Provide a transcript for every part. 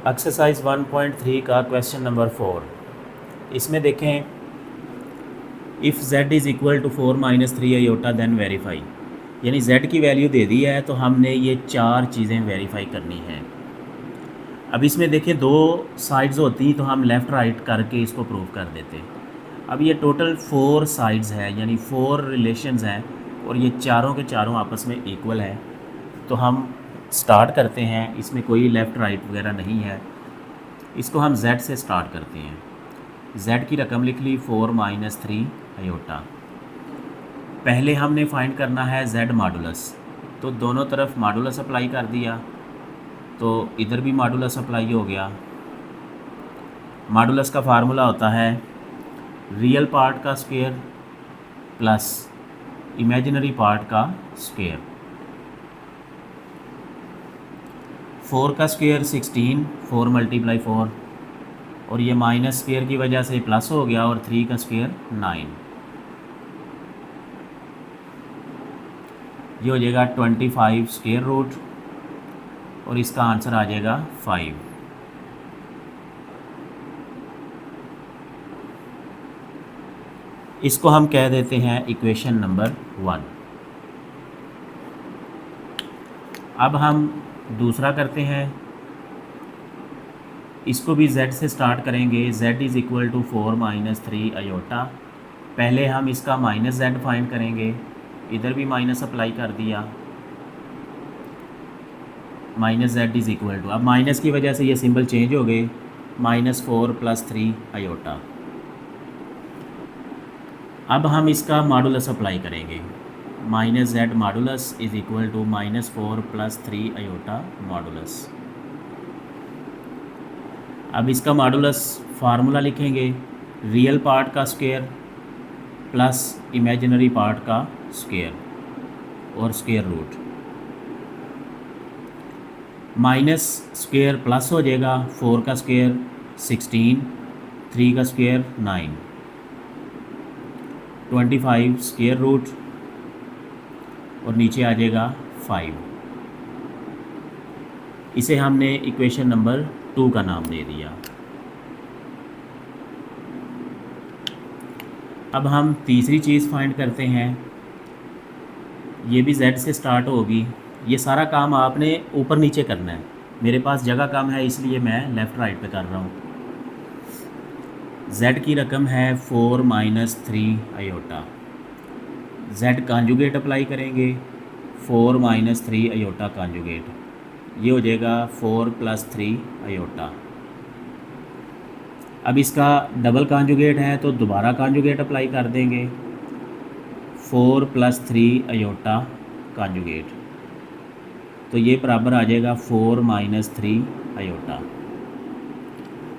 Exercise 1.3 का question number 4। इसमें देखें, if z is equal to 4 - 3 iota then verify. यानी z की वैल्यू दे दी है तो हमने ये चार चीज़ें वेरीफाई करनी हैं। अब इसमें देखें दो साइड्स होती तो हम लेफ़्ट राइट करके इसको प्रूव कर देते। अब ये टोटल 4 साइड्स है, यानी 4 रिलेशंस हैं और ये चारों के चारों आपस में इक्वल है। तो हम स्टार्ट करते हैं, इसमें कोई लेफ़्ट राइट वगैरह नहीं है। इसको हम z से स्टार्ट करते हैं। z की रकम लिख ली 4 - 3 आयोटा। पहले हमने फाइंड करना है z मॉडुलस, तो दोनों तरफ मॉडुलस अप्लाई कर दिया, तो इधर भी मॉडुलस अप्लाई हो गया। मॉडुलस का फार्मूला होता है रियल पार्ट का स्क्वायर प्लस इमेजिनरी पार्ट का स्क्वायर। 4 का स्क्वायर 16, 4 × 4, और ये माइनस स्क्वायर की वजह से प्लस हो गया, और 3 का स्क्वायर 9। ये हो जाएगा 25 स्क्वायर रूट, और इसका आंसर आ जाएगा 5। इसको हम कह देते हैं इक्वेशन नंबर 1। अब हम दूसरा करते हैं, इसको भी z से स्टार्ट करेंगे। z is equal to 4 - 3 iota. पहले हम इसका -z फाइंड करेंगे, इधर भी माइनस अप्लाई कर दिया, -z इज़ इक्वल टू, अब माइनस की वजह से ये सिंबल चेंज हो गए, -4 + 3 आयोटा। अब हम इसका मॉडुलस अप्लाई करेंगे, -z modulus is equal to -4 + 3 iota modulus. अब इसका मॉडुलस फार्मूला लिखेंगे रियल पार्ट का स्क्वायर प्लस इमेजिनरी पार्ट का स्क्वायर और square root. Minus square plus हो जाएगा, 4 का स्क्वायर 16, 3 का स्क्वायर 9, 25 स्क्वायर रूट, और नीचे आ जाएगा 5। इसे हमने इक्वेशन नंबर 2 का नाम दे दिया। अब हम तीसरी चीज़ फाइंड करते हैं, ये भी z से स्टार्ट होगी। ये सारा काम आपने ऊपर नीचे करना है, मेरे पास जगह कम है इसलिए मैं लेफ़्ट राइट पे कर रहा हूँ। z की रकम है 4 - 3 आयोटा। z कॉन्जुगेट अप्लाई करेंगे, 4 - 3 आयोटा कॉन्जुगेट, ये हो जाएगा 4 + 3 आयोटा। अब इसका डबल कॉन्जुगेट है तो दोबारा कॉन्जुगेट अप्लाई कर देंगे, 4 + 3 आयोटा कॉन्जुगेट, तो ये बराबर आ जाएगा 4 - 3 आयोटा।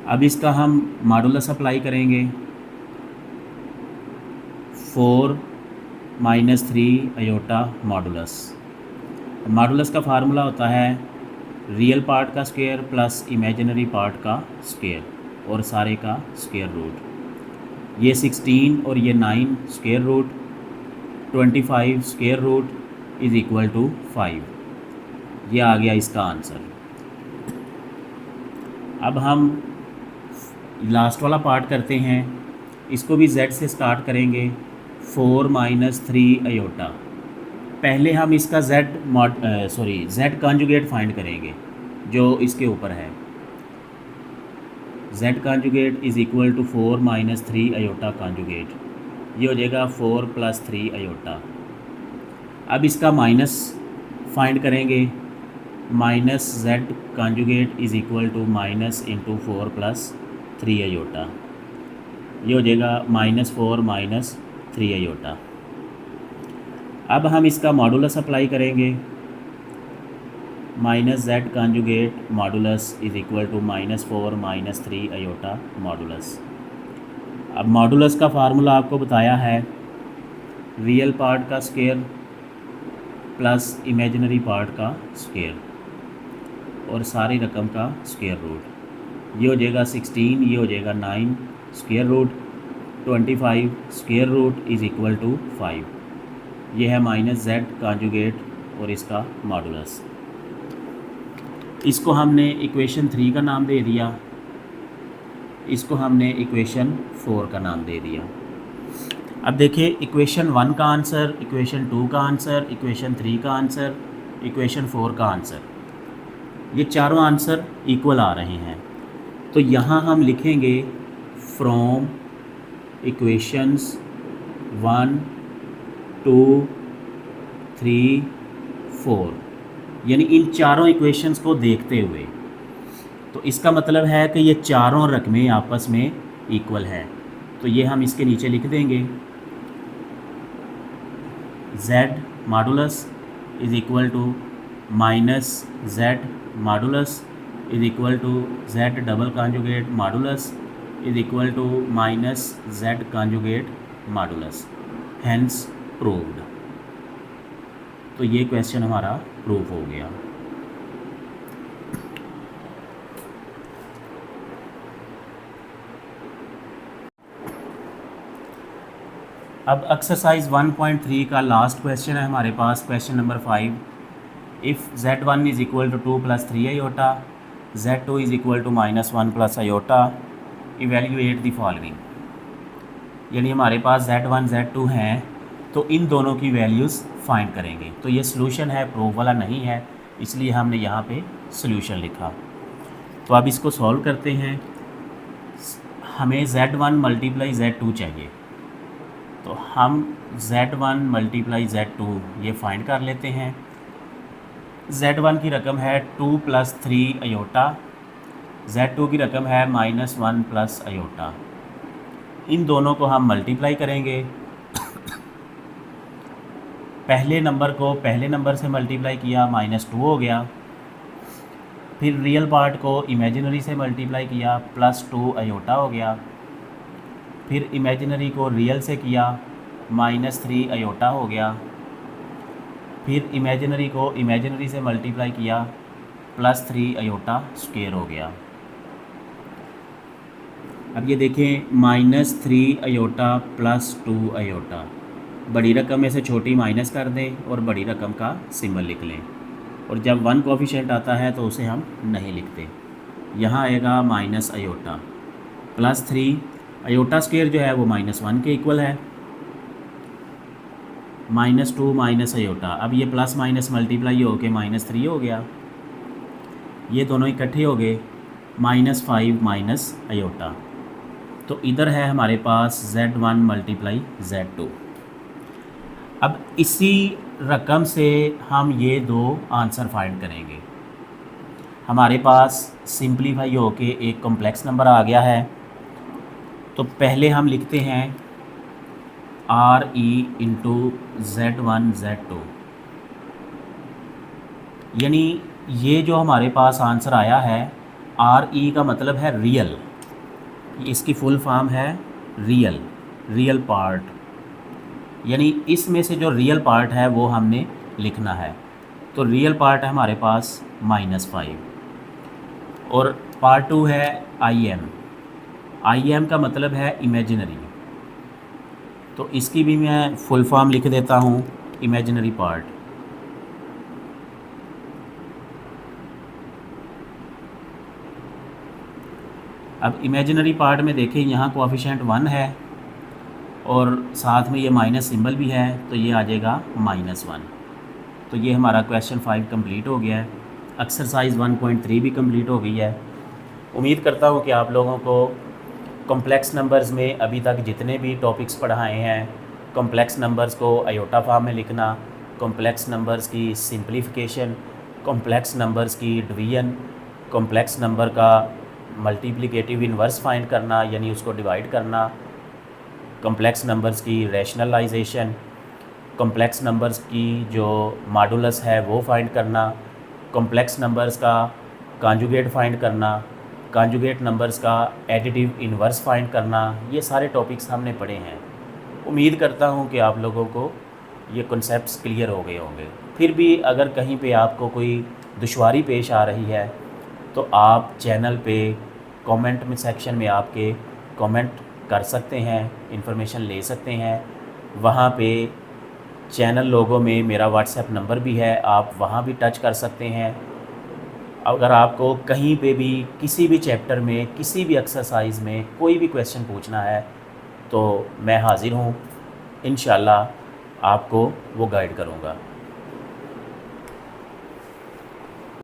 अब इसका हम मॉडुलस अप्लाई करेंगे, 4 - 3 आयोटा मॉडुलस। मॉडुलस का फार्मूला होता है रियल पार्ट का स्क्वायर प्लस इमेजिनरी पार्ट का स्क्वायर और सारे का स्क्वायर रूट। ये 16 और ये 9 square root, 25 square root is equal to 5। ये आ गया इसका आंसर। अब हम लास्ट वाला पार्ट करते हैं, इसको भी z से स्टार्ट करेंगे, 4 - 3 आयोटा। पहले हम इसका z कॉन्जुगेट फाइंड करेंगे जो इसके ऊपर है। z conjugate is equal to 4 - 3 iota conjugate, ये हो जाएगा 4 + 3 आयोटा। अब इसका माइनस फाइंड करेंगे, -z conjugate is equal to minus into 4 + 3 iota, ये हो जाएगा -4 - 3 आयोटा। अब हम इसका मॉडुलस अप्लाई करेंगे, -z conjugate modulus is equal to -4 - 3 iota modulus. अब मॉडुलस का फार्मूला आपको बताया है रियल पार्ट का स्क्वायर प्लस इमेजिनरी पार्ट का स्क्वायर और सारी रकम का स्क्वायर रूट। ये हो जाएगा 16, ये हो जाएगा 9 square root, 25 square root is equal to 5। ये है -z कॉन्जुगेट और इसका मॉडुलस। इसको हमने इक्वेशन 3 का नाम दे दिया, इसको हमने इक्वेशन 4 का नाम दे दिया। अब देखिए इक्वेशन 1 का आंसर, इक्वेशन 2 का आंसर, इक्वेशन 3 का आंसर, इक्वेशन 4 का आंसर, ये चारों आंसर इक्वल आ रहे हैं। तो यहाँ हम लिखेंगे फ्रॉम इक्वेशंस 1 2 3 4, यानी इन चारों इक्वेशंस को देखते हुए। तो इसका मतलब है कि ये चारों रकमें आपस में इक्वल है। तो ये हम इसके नीचे लिख देंगे, z modulus is equal to minus z modulus is equal to z double conjugate modulus is equal to minus z conjugate modulus, hence proved. तो ये क्वेश्चन हमारा प्रूव हो गया। अब एक्सरसाइज 1.3 का लास्ट क्वेश्चन है हमारे पास, question number 5। If z1 is equal to 2 plus 3 iota, z2 is equal to -1 plus iota, evaluate the following. यानी हमारे पास z1 z2 हैं, तो इन दोनों की वैल्यूज़ फाइंड करेंगे। तो ये सोल्यूशन है, प्रूफ वाला नहीं है, इसलिए हमने यहाँ पे सोल्यूशन लिखा। तो अब इसको सॉल्व करते हैं। हमें z1 मल्टीप्लाई z2 चाहिए, तो हम z1 मल्टीप्लाई z2 ये फाइंड कर लेते हैं। z1 की रकम है 2 प्लस 3 आयोटा, z2 की रकम है -1 प्लस आयोटा। इन दोनों को हम मल्टीप्लाई करेंगे। पहले नंबर को पहले नंबर से मल्टीप्लाई किया, -2 हो गया। फिर रियल पार्ट को इमेजिनरी से मल्टीप्लाई किया, +2 आयोटा हो गया। फिर इमेजिनरी को रियल से किया, -3 आयोटा हो गया। फिर इमेजिनरी को इमेजिनरी से मल्टीप्लाई किया, +3 आयोटा स्क्वायर हो गया। अब ये देखें, -3 आयोटा +2 आयोटा, बड़ी रकम में से छोटी माइनस कर दें और बड़ी रकम का सिंबल लिख लें। और जब 1 कोफिशिएंट आता है तो उसे हम नहीं लिखते। यहाँ आएगा माइनस आयोटा, +3 आयोटा स्क्वायर जो है वो -1 के इक्वल है, -2 माइनस आयोटा। अब ये प्लस माइनस मल्टीप्लाई हो के -3 हो गया, ये दोनों इकट्ठे हो गए, -5 माइनस आयोटा। तो इधर है हमारे पास z1 मल्टीप्लाई z2। अब इसी रकम से हम ये दो आंसर फाइंड करेंगे। हमारे पास सिंप्लीफाई होके एक कॉम्प्लेक्स नंबर आ गया है। तो पहले हम लिखते हैं RE इंटू Z1 Z2, यानी ये जो हमारे पास आंसर आया है, RE का मतलब है रियल, इसकी फुल फॉर्म है रियल पार्ट, यानी इसमें से जो रियल पार्ट है वो हमने लिखना है। तो रियल पार्ट है हमारे पास -5 और पार्ट 2 है IM का मतलब है इमेजिनरी। तो इसकी भी मैं फुल फॉर्म लिख देता हूँ, इमेजिनरी पार्ट। अब इमेजिनरी पार्ट में देखें, यहाँ कोएफिशिएंट 1 है और साथ में ये माइनस सिंबल भी है, तो ये आ जाएगा -1। तो ये हमारा क्वेश्चन 5 कंप्लीट हो गया है। एक्सरसाइज 1.3 भी कंप्लीट हो गई है। उम्मीद करता हूँ कि आप लोगों को कॉम्प्लेक्स नंबर्स में अभी तक जितने भी टॉपिक्स पढ़ाए हैं, कॉम्प्लेक्स नंबर्स को आयोटा फॉर्म में लिखना, कॉम्प्लेक्स नंबर्स की सिंप्लीफिकेशन, कॉम्प्लेक्स नंबर्स की डिवीजन, कॉम्प्लेक्स नंबर का मल्टीप्लिकेटिव इन्वर्स फाइंड करना यानी उसको डिवाइड करना, कॉम्प्लेक्स नंबर्स की रैशनलाइजेशन, कॉम्प्लेक्स नंबर्स की जो मॉडुलस है वो फाइंड करना, कॉम्प्लेक्स नंबर्स का कॉन्जुगेट फाइंड करना, कॉन्जुगेट नंबर्स का एडिटिव इन्वर्स फाइंड करना, ये सारे टॉपिक्स हमने पढ़े हैं। उम्मीद करता हूँ कि आप लोगों को ये कॉन्सेप्ट्स क्लियर हो गए होंगे। फिर भी अगर कहीं पे आपको कोई दुश्वारी पेश आ रही है तो आप चैनल पे कमेंट में सेक्शन में आपके कमेंट कर सकते हैं, इन्फॉर्मेशन ले सकते हैं। वहाँ पे चैनल लोगों में मेरा व्हाट्सएप नंबर भी है, आप वहाँ भी टच कर सकते हैं। अगर आपको कहीं पे भी किसी भी चैप्टर में किसी भी एक्सरसाइज में कोई भी क्वेश्चन पूछना है तो मैं हाज़िर हूँ, इंशाल्लाह आपको वो गाइड करूँगा।